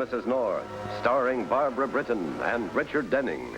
Mrs. North, starring Barbara Britton and Richard Denning.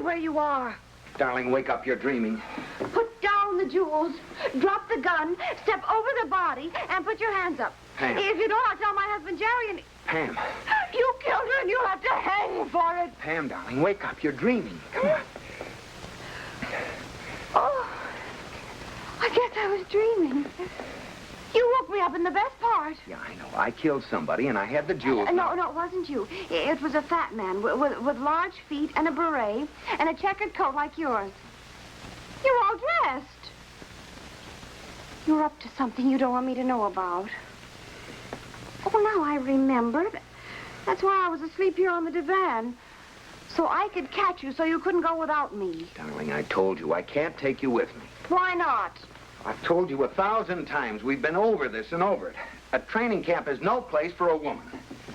Where you are. Darling, wake up. You're dreaming. Put down the jewels, drop the gun, step over the body, and put your hands up. Pam. If you don't, I'll tell my husband Jerry and... Pam. You killed her and you'll have to hang for it. Pam, darling, wake up. You're dreaming. Come on. Oh, I guess I was dreaming. You woke me up in the best part. Yeah, I know. I killed somebody, and I had the jewels. No, it wasn't you. It was a fat man with large feet and a beret and a checkered coat like yours. You're all dressed. You're up to something you don't want me to know about. Oh, now I remember. That's why I was asleep here on the divan. So I could catch you so you couldn't go without me. Darling, I told you I can't take you with me. Why not? I've told you 1,000 times. We've been over this and over it. A training camp is no place for a woman.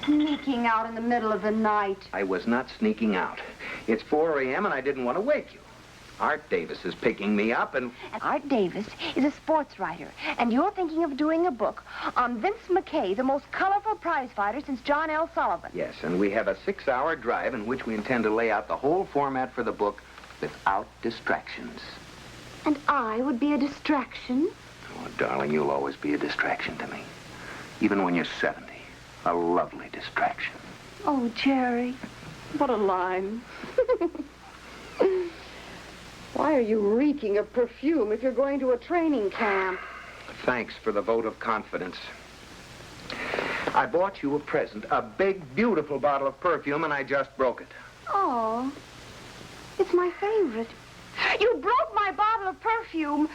Sneaking out in the middle of the night. I was not sneaking out. It's 4 a.m. and I didn't want to wake you. Art Davis is picking me up and Art Davis is a sports writer, and you're thinking of doing a book on Vince McKay, the most colorful prize fighter since John L. Sullivan. Yes, and we have a 6-hour drive in which we intend to lay out the whole format for the book without distractions. And I would be a distraction? Oh, darling, you'll always be a distraction to me. Even when you're 70. A lovely distraction. Oh, Jerry, what a line. Why are you reeking of perfume if you're going to a training camp? Thanks for the vote of confidence. I bought you a present, a big, beautiful bottle of perfume, and I just broke it. Oh, it's my favorite. You broke my bottle of perfume.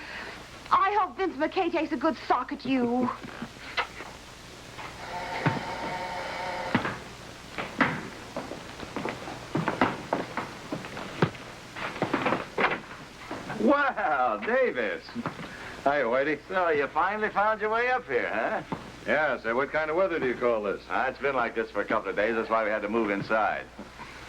I hope Vince McKay takes a good sock at you. Wow, Davis. Hi, Whitey. So you finally found your way up here, huh? Yeah, so what kind of weather do you call this? It's been like this for a couple of days. That's why we had to move inside.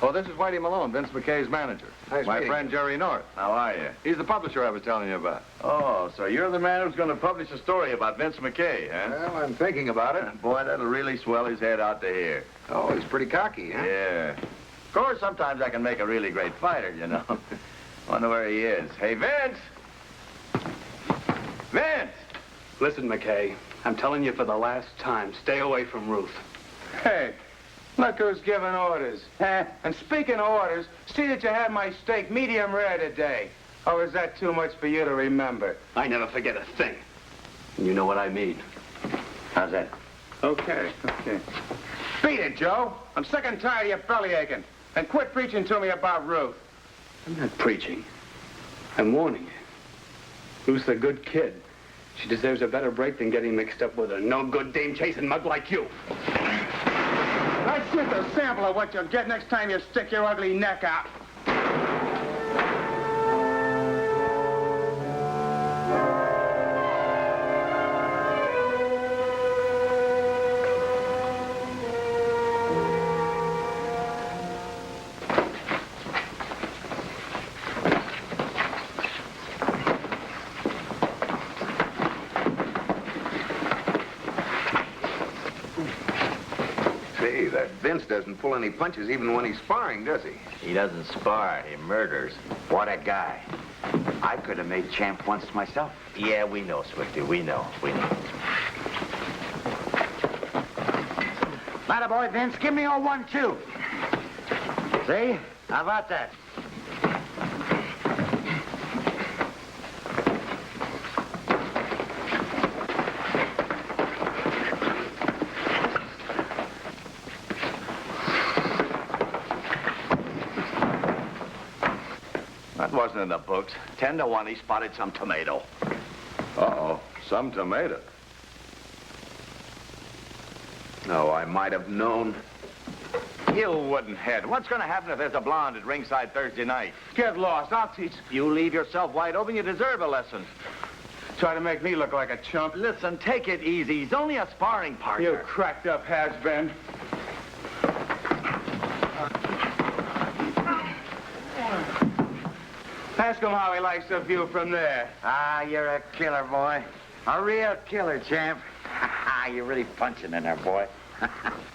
Oh, this is Whitey Malone, Vince McKay's manager. Nice My meeting friend Jerry North. How are you? He's the publisher I was telling you about. Oh, so you're the man who's going to publish a story about Vince McKay, huh? Well, I'm thinking about it. Boy, that'll really swell his head out to here. Oh, he's pretty cocky, huh? Yeah. Of course, sometimes I can make a really great fighter, you know. Wonder where he is. Hey, Vince! Vince! Listen, McKay, I'm telling you for the last time, stay away from Ruth. Hey, look who's giving orders. And speaking of orders, see that you had my steak medium rare today. Or is that too much for you to remember? I never forget a thing. And you know what I mean. How's that? Okay. Beat it, Joe. I'm sick and tired of your belly aching. And quit preaching to me about Ruth. I'm not preaching. I'm warning you. Ruth's a good kid. She deserves a better break than getting mixed up with a no-good dame-chasing mug like you. That's just a sample of what you'll get next time you stick your ugly neck out. Gee, that Vince doesn't pull any punches even when he's sparring, does he? He doesn't spar, he murders. What a guy. I could have made champ once myself. Yeah, we know, Swifty, we know. Ladder boy, Vince, give me your 1-2. See? How about that? That wasn't in the books. 10-1, he spotted some tomato. Uh-oh, some tomato. No, I might have known. You wouldn't head. What's going to happen if there's a blonde at ringside Thursday night? Get lost. I'll teach. You leave yourself wide open, you deserve a lesson. Try to make me look like a chump. Listen, take it easy. He's only a sparring partner. You cracked up has-been. Ask him how he likes the view from there. Ah, you're a killer, boy. A real killer, champ. You're really punching in there, boy.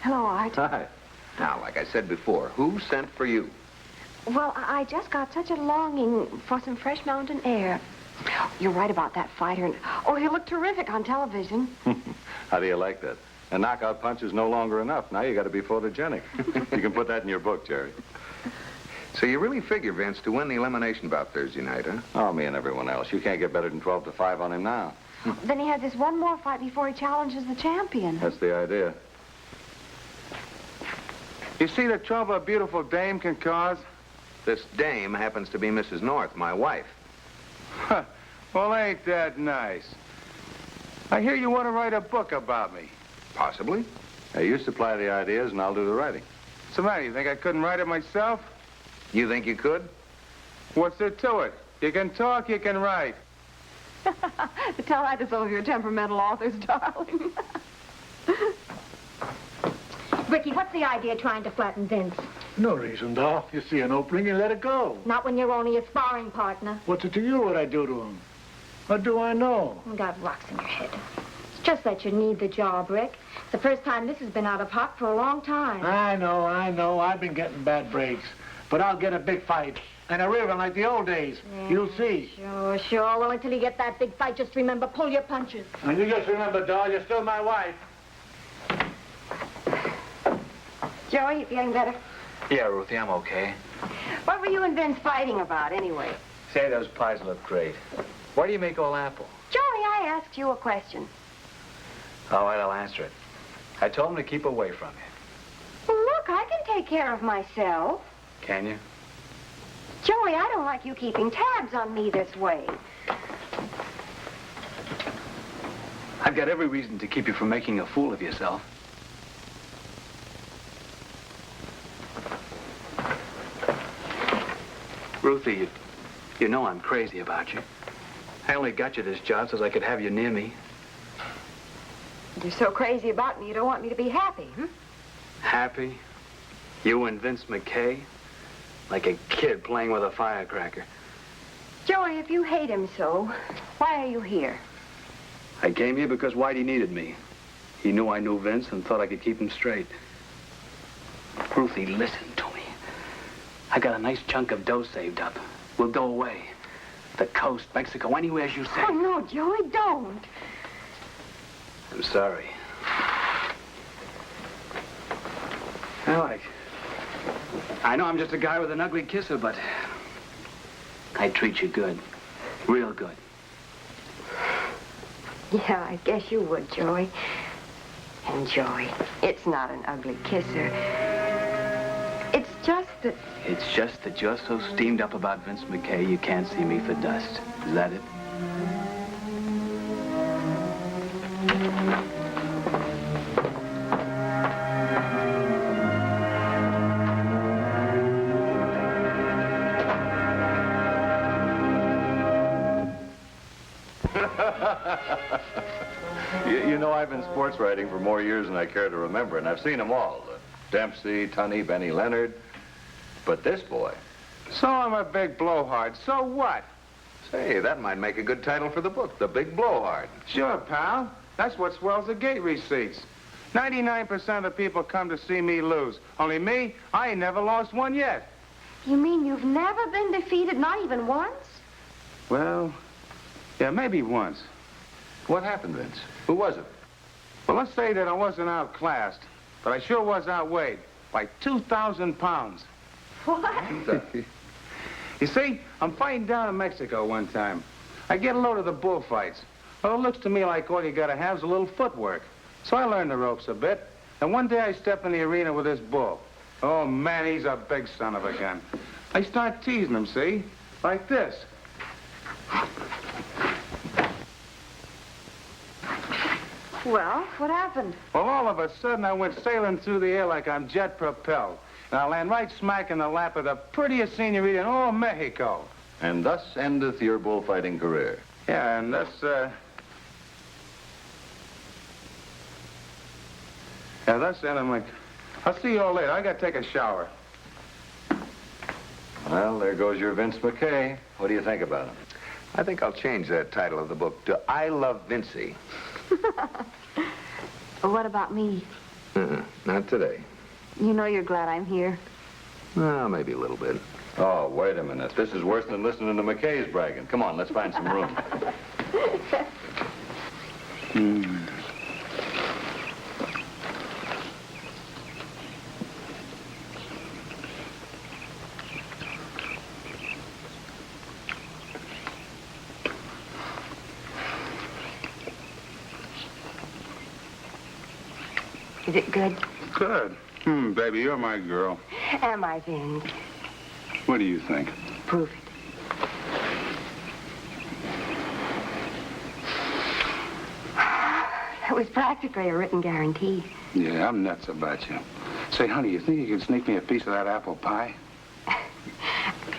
Hello, Art. Hi. Now, like I said before, who sent for you? Well, I just got such a longing for some fresh mountain air. You're right about that fighter. And, oh, he looked terrific on television. How do you like that? A knockout punch is no longer enough. Now you got to be photogenic. You can put that in your book, Jerry. So you really figure, Vince, to win the elimination bout Thursday night, huh? Oh, me and everyone else. You can't get better than 12-5 on him now. Then he has this one more fight before he challenges the champion. That's the idea. You see the trouble a beautiful dame can cause? This dame happens to be Mrs. North, my wife. Well, ain't that nice? I hear you want to write a book about me. Possibly. Hey, you supply the ideas and I'll do the writing. So, man, you think I couldn't write it myself? You think you could? What's there to it? You can talk, you can write. Tell that to some of your temperamental authors, darling. Ricky, what's the idea trying to flatten Vince? No reason, doll. You see an opening, you let it go. Not when you're only a sparring partner. What's it to you what I do to him? What do I know? You got rocks in your head. It's just that you need the job, Rick. It's the first time this has been out of hock for a long time. I know. I've been getting bad breaks. But I'll get a big fight. And a real one like the old days. Yeah, You'll see. Sure. Well, until you get that big fight, just remember, pull your punches. And you just remember, doll, you're still my wife. Joey, you feeling better? Yeah, Ruthie, I'm okay. What were you and Vince fighting about, anyway? Say, those pies look great. Why do you make all apple? Joey, I asked you a question. All right, I'll answer it. I told him to keep away from you. Well, look, I can take care of myself. Can you? Joey, I don't like you keeping tabs on me this way. I've got every reason to keep you from making a fool of yourself. Ruthie, you know I'm crazy about you. I only got you this job so I could have you near me. You're so crazy about me, you don't want me to be happy, hmm? Happy? You and Vince McKay? Like a kid playing with a firecracker. Joey, if you hate him so, why are you here? I came here because Whitey needed me. He knew I knew Vince and thought I could keep him straight. Ruthie, listen to me. I got a nice chunk of dough saved up. We'll go away. The coast, Mexico, anywhere as you say. Oh, no, Joey, don't. I'm sorry. Well, I know I'm just a guy with an ugly kisser, but I treat you good. Real good. Yeah, I guess you would, Joey. And Joey, it's not an ugly kisser. It's just that... It's just that you're so steamed up about Vince McKay, you can't see me for dust. Is that it? You know, I've been sports writing for more years than I care to remember, and I've seen them all. Dempsey, Tunney, Benny Leonard. But this boy... So I'm a big blowhard. So what? Say, that might make a good title for the book, The Big Blowhard. Sure, pal. That's what swells the gate receipts. 99% of the people come to see me lose. Only me, I ain't never lost one yet. You mean you've never been defeated, not even once? Well, yeah, maybe once. What happened, Vince? Who was it? Well, let's say that I wasn't outclassed, but I sure was outweighed by 2,000 pounds. What? You see, I'm fighting down in Mexico one time. I get a load of the bullfights. Well, it looks to me like all you gotta have is a little footwork. So I learned the ropes a bit, and one day I step in the arena with this bull. Oh, man, he's a big son of a gun. I start teasing him, see? Like this. Well, what happened? Well, all of a sudden, I went sailing through the air like I'm jet propelled. And I land right smack in the lap of the prettiest senorita in all Mexico. And thus endeth your bullfighting career. Yeah, and that's, yeah, that's the end of my... I'll see you all later. I gotta take a shower. Well, there goes your Vince McKay. What do you think about him? I think I'll change that title of the book to I Love Vincey. What about me? Not today. You know you're glad I'm here. Well, maybe a little bit. Oh, wait a minute. This is worse than listening to McKay's bragging. Come on, let's find some room. Is it good? Good. Baby, you're my girl. Am I, Vince? What do you think? Prove it. It was practically a written guarantee. Yeah, I'm nuts about you. Say, honey, you think you could sneak me a piece of that apple pie?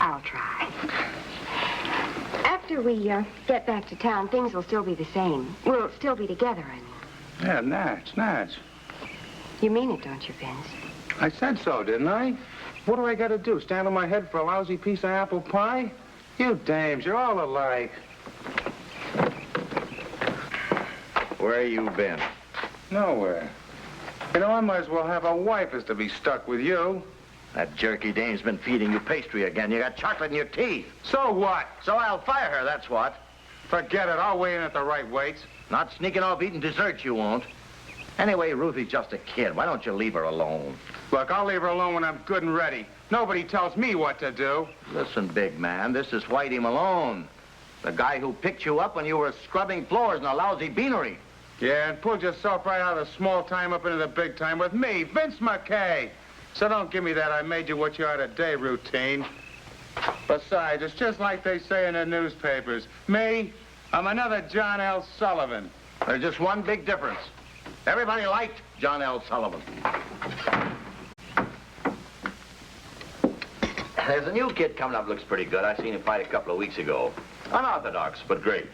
I'll try. After we get back to town, things will still be the same. We'll still be together, I mean. Yeah, Natch. You mean it, don't you, Vince? I said so, didn't I? What do I got to do, stand on my head for a lousy piece of apple pie? You dames, you're all alike. Where you been? Nowhere. You know, I might as well have a wife as to be stuck with you. That jerky dame's been feeding you pastry again. You got chocolate in your teeth. So what? So I'll fire her, that's what. Forget it. I'll weigh in at the right weights. Not sneaking off eating dessert, you won't. Anyway, Ruthie's just a kid. Why don't you leave her alone? Look, I'll leave her alone when I'm good and ready. Nobody tells me what to do. Listen, big man, this is Whitey Malone. The guy who picked you up when you were scrubbing floors in a lousy beanery. Yeah, and pulled yourself right out of the small time up into the big time with me, Vince McKay. So don't give me that I made you what you are today routine. Besides, it's just like they say in the newspapers. Me, I'm another John L. Sullivan. There's just one big difference. Everybody liked John L. Sullivan. There's a new kid coming up, looks pretty good. I seen him fight a couple of weeks ago. Unorthodox, but great.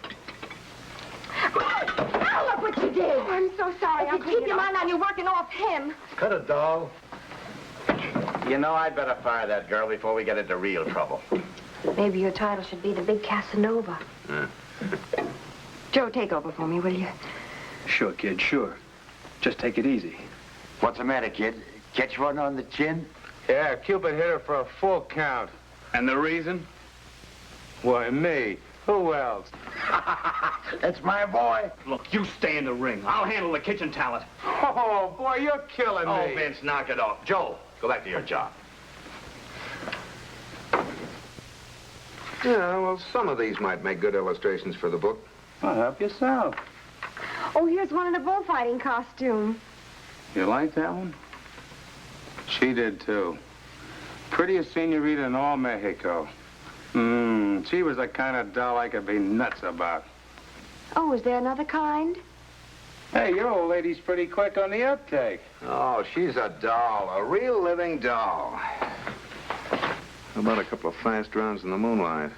Oh, look what you did. I'm so sorry. I'll keep your mind on you working off him. Cut it, doll. You know, I'd better fire that girl before we get into real trouble. Maybe your title should be the Big Casanova. Joe, take over for me, will you? Sure, kid, sure. Just take it easy. What's the matter, kid? Catch one on the chin? Yeah, Cupid hit her for a full count. And the reason? Why, me. Who else? That's my boy. Look, you stay in the ring. I'll handle the kitchen talent. Oh, boy, you're killing me. Oh, Vince, knock it off. Joe, go back to your job. Yeah, well, some of these might make good illustrations for the book. Well, help yourself. Oh, here's one in a bullfighting costume. You like that one? She did, too. Prettiest senorita in all Mexico. She was the kind of doll I could be nuts about. Oh, is there another kind? Hey, your old lady's pretty quick on the uptake. Oh, she's a doll, a real living doll. How about a couple of fast rounds in the moonlight?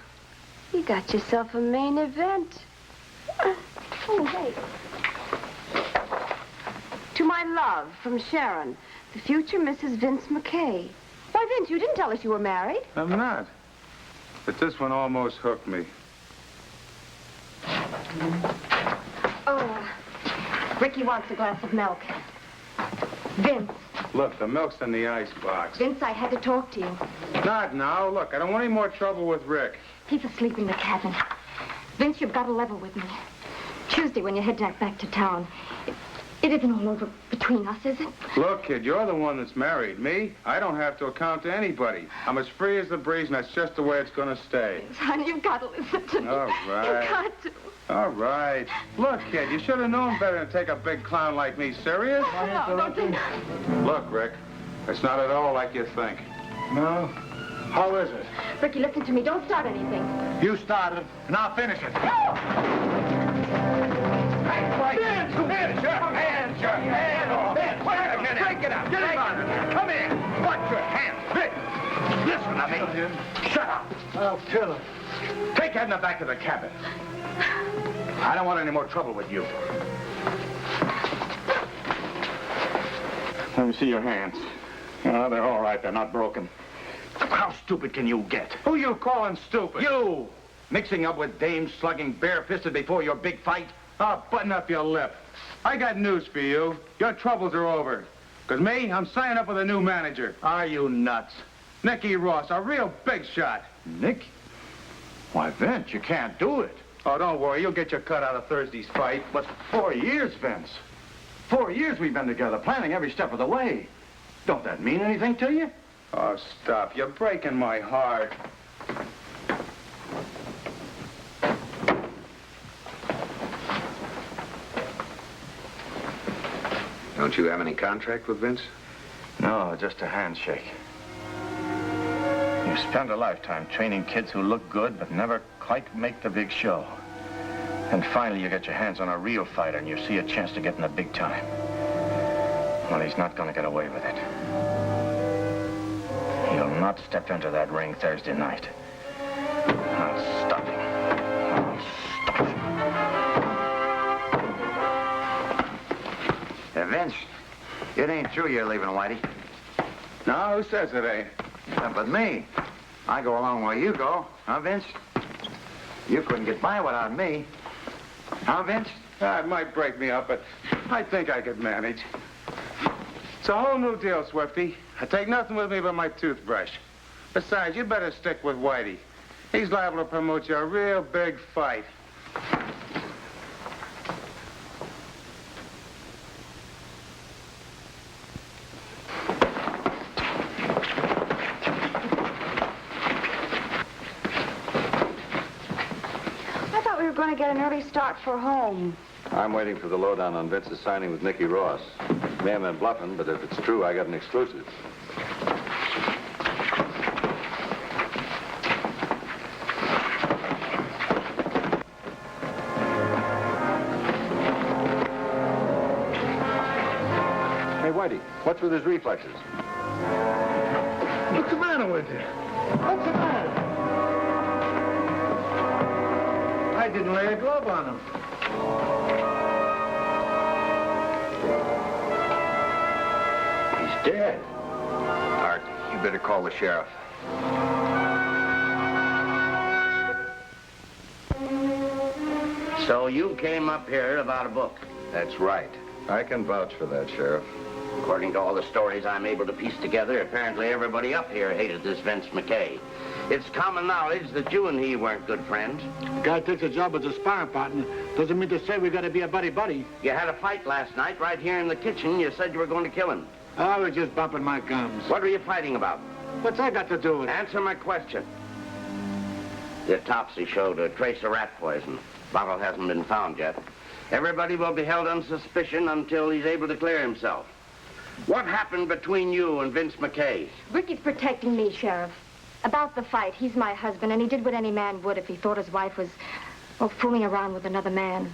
You got yourself a main event. Oh, hey. To my love, from Sharon, the future Mrs. Vince McKay. Why, Vince, you didn't tell us you were married. I'm not. But this one almost hooked me. Oh, Ricky wants a glass of milk. Vince. Look, the milk's in the icebox. Vince, I had to talk to you. Not now. Look, I don't want any more trouble with Rick. He's asleep in the cabin. Vince, you've got to level with me. Tuesday, when you head back to town. It isn't all over between us, is it? Look, kid, you're the one that's married. Me, I don't have to account to anybody. I'm as free as the breeze, and that's just the way it's going to stay. Honey, you've got to listen to me. All right. You've got to. All right. Look, kid, you should have known better than to take a big clown like me serious. No, don't do Look, Rick, it's not at all like you think. No? How is it? Ricky, listen to me. Don't start anything. You started, and I'll finish it. Wait a minute. Break it up. Get it. Come in. Watch your hands. Listen to me. Shut up. I'll kill him. Take Edna back to the cabin. I don't want any more trouble with you. Let me see your hands. Oh, they're all right. They're not broken. How stupid can you get? Who you calling stupid? You! Mixing up with dames slugging bare-fisted before your big fight? Oh, button up your lip. I got news for you. Your troubles are over. Because me, I'm signing up with a new manager. Are you nuts? Nicky Ross, a real big shot. Nick? Why, Vince, you can't do it. Oh, don't worry. You'll get your cut out of Thursday's fight. But 4 years, Vince. 4 years we've been together, planning every step of the way. Don't that mean anything to you? Oh, stop. You're breaking my heart. Don't you have any contract with Vince? No, just a handshake. You spend a lifetime training kids who look good but never quite make the big show. And finally you get your hands on a real fighter and you see a chance to get in the big time. Well, he's not going to get away with it. He'll not step into that ring Thursday night. I'll stop him. I'll stop him. Vince, it ain't true you're leaving, Whitey. No, who says it ain't? Not but me. I go along where you go. Huh, Vince? You couldn't get by without me. Huh, Vince? It might break me up, but I think I could manage. It's a whole new deal, Swifty. I take nothing with me but my toothbrush. Besides, you better stick with Whitey. He's liable to promote you a real big fight. To get an early start for home. I'm waiting for the lowdown on Vince's signing with Nicky Ross. May have been bluffing, but if it's true, I got an exclusive. Hey, Whitey, what's with his reflexes? What's the matter with you? What's the matter? I didn't lay a glove on him. He's dead. Art, you better call the sheriff. So you came up here about a book. That's right. I can vouch for that, Sheriff. According to all the stories I'm able to piece together, apparently everybody up here hated this Vince McKay. It's common knowledge that you and he weren't good friends. Guy takes a job as a sparring partner. Doesn't mean to say we got to be a buddy-buddy. You had a fight last night right here in the kitchen. You said you were going to kill him. I was just bumping my gums. What were you fighting about? What's that got to do with it? Answer my question. The autopsy showed a trace of rat poison. Bottle hasn't been found yet. Everybody will be held on suspicion until he's able to clear himself. What happened between you and Vince McKay? Ricky's protecting me, Sheriff. About the fight, he's my husband, and he did what any man would if he thought his wife was, well, fooling around with another man.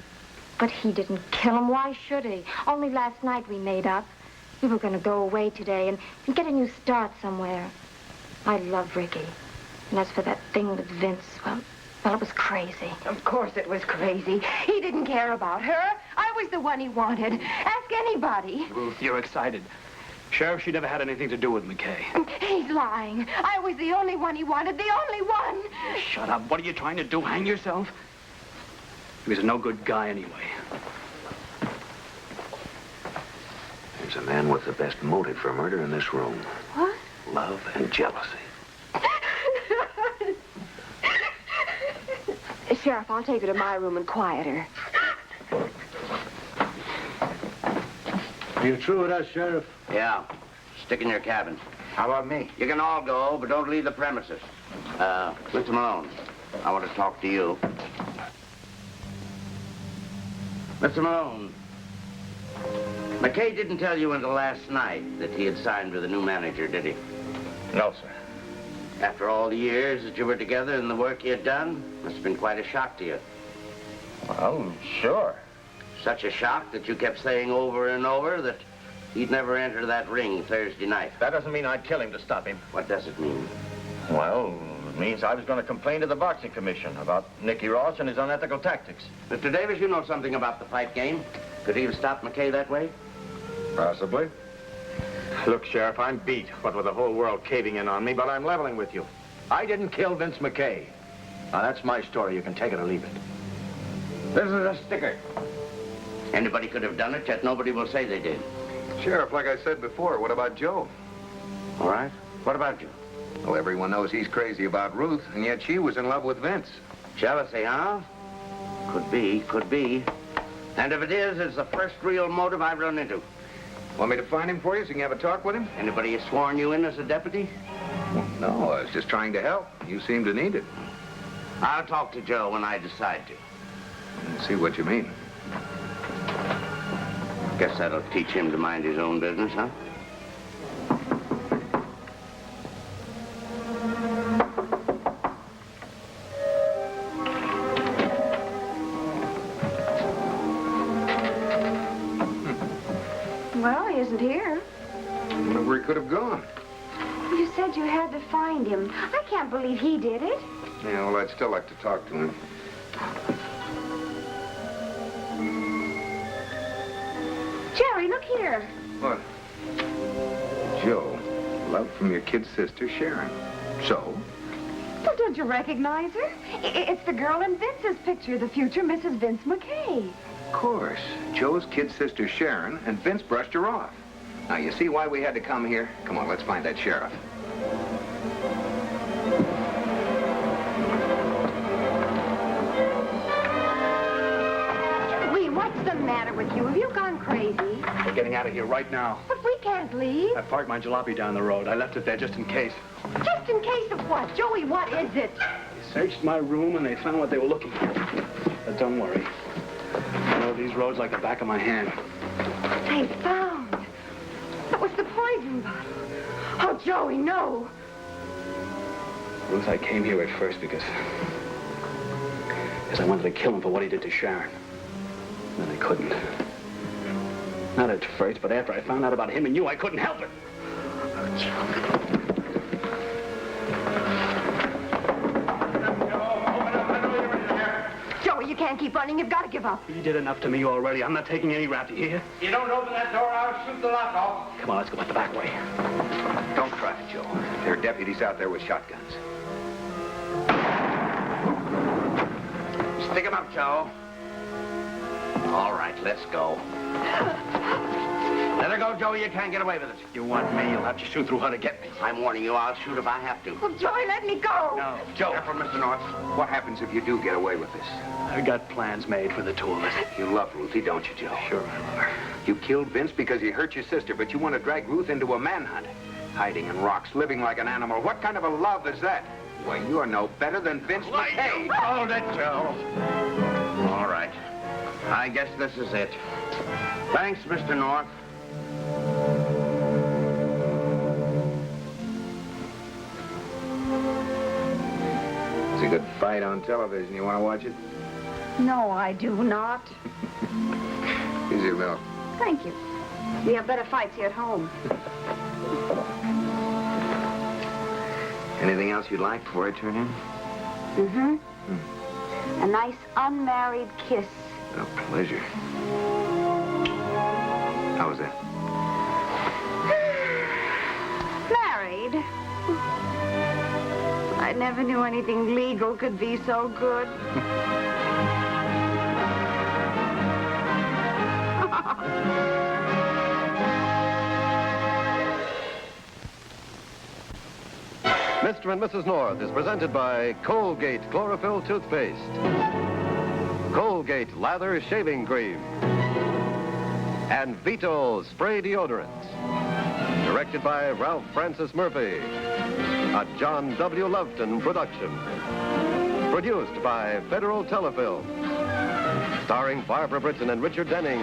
But he didn't kill him. Why should he? Only last night we made up. We were going to go away today and get a new start somewhere. I love Ricky. And as for that thing with Vince, well, it was crazy. Of course it was crazy. He didn't care about her. I was the one he wanted. Ask anybody. Ruth, you're excited. Sheriff, she never had anything to do with McKay. He's lying. I was the only one he wanted, the only one. Shut up. What are you trying to do, hang yourself? He was a no-good guy anyway. There's a man with the best motive for murder in this room. What? Love and jealousy. Sheriff, I'll take her to my room and quiet her. Are you through with us, Sheriff? Yeah. Stick in your cabin. How about me? You can all go, but don't leave the premises. Mr. Malone, I want to talk to you. Mr. Malone, McKay didn't tell you until last night that he had signed with a new manager, did he? No, sir. After all the years that you were together and the work you had done, must have been quite a shock to you. Well, sure. Such a shock that you kept saying over and over that he'd never enter that ring Thursday night. That doesn't mean I'd kill him to stop him. What does it mean? Well, it means I was going to complain to the boxing commission about Nicky Ross and his unethical tactics. Mr. Davis, you know something about the fight game. Could he have stopped McKay that way? Possibly. Look, Sheriff, I'm beat, what with the whole world caving in on me, but I'm leveling with you. I didn't kill Vince McKay. Now, that's my story. You can take it or leave it. This is a sticker. Anybody could have done it, yet nobody will say they did. Sheriff, like I said before, what about Joe? All right. What about you? Well, everyone knows he's crazy about Ruth, and yet she was in love with Vince. Jealousy, huh? Could be, could be. And if it is, it's the first real motive I've run into. Want me to find him for you so you can have a talk with him? Anybody has sworn you in as a deputy? Well, no, I was just trying to help. You seem to need it. I'll talk to Joe when I decide to. See what you mean. Guess that'll teach him to mind his own business, huh? Well, he isn't here. I wonder where he could have gone. You said you had to find him. I can't believe he did it. Yeah, well, I'd still like to talk to him. Jerry, look here. What? Joe, love from your kid sister, Sharon. So? Well, don't you recognize her? It's the girl in Vince's picture, the future Mrs. Vince McKay. Of course. Joe's kid sister, Sharon, and Vince brushed her off. Now, you see why we had to come here? Come on, let's find that sheriff. Joey, what's the matter with you? Have you gone crazy? We're getting out of here right now. But we can't leave. I parked my jalopy down the road. I left it there just in case. Just in case of what? Joey, what is it? They searched my room and they found what they were looking for. But don't worry. I know these roads like the back of my hand. They found. That was the poison bottle. Oh, Joey, no. Ruth, I came here at first because I wanted to kill him for what he did to Sharon. Then I couldn't. Not at first, but after I found out about him and you, I couldn't help it. Oh, Joe. Joey, you can't keep running. You've got to give up. You did enough to me already. I'm not taking any rap, do you hear? You don't open that door, I'll shoot the lock off. Come on, let's go out the back way. Don't try it, Joe. There are deputies out there with shotguns. Stick him up, Joe. All right, let's go. Let her go, Joey. You can't get away with it. You want me, you'll have to shoot through her to get me. I'm warning you, I'll shoot if I have to. Oh, Joey, let me go. No. Joe. Careful, Mr. North. What happens if you do get away with this? I got plans made for the two of us. You love Ruthie, don't you, Joe? Sure I love her. You killed Vince because he hurt your sister, but you want to drag Ruth into a manhunt. Hiding in rocks, living like an animal. What kind of a love is that? Why, you're no better than Vince McKay. Hold it, Joe. All right. I guess this is it. Thanks, Mr. North. It's a good fight on television. You want to watch it? No, I do not. Here's your milk. Thank you. We have better fights here at home. Anything else you'd like before I turn in? A nice unmarried kiss. A pleasure. How was that? Married? I never knew anything legal could be so good. Mr. and Mrs. North is presented by Colgate Chlorophyll Toothpaste, Colgate Lather Shaving Cream, and Vito Spray Deodorant. Directed by Ralph Francis Murphy. A John W. Loveton production. Produced by Federal Telefilm. Starring Barbara Britton and Richard Denning.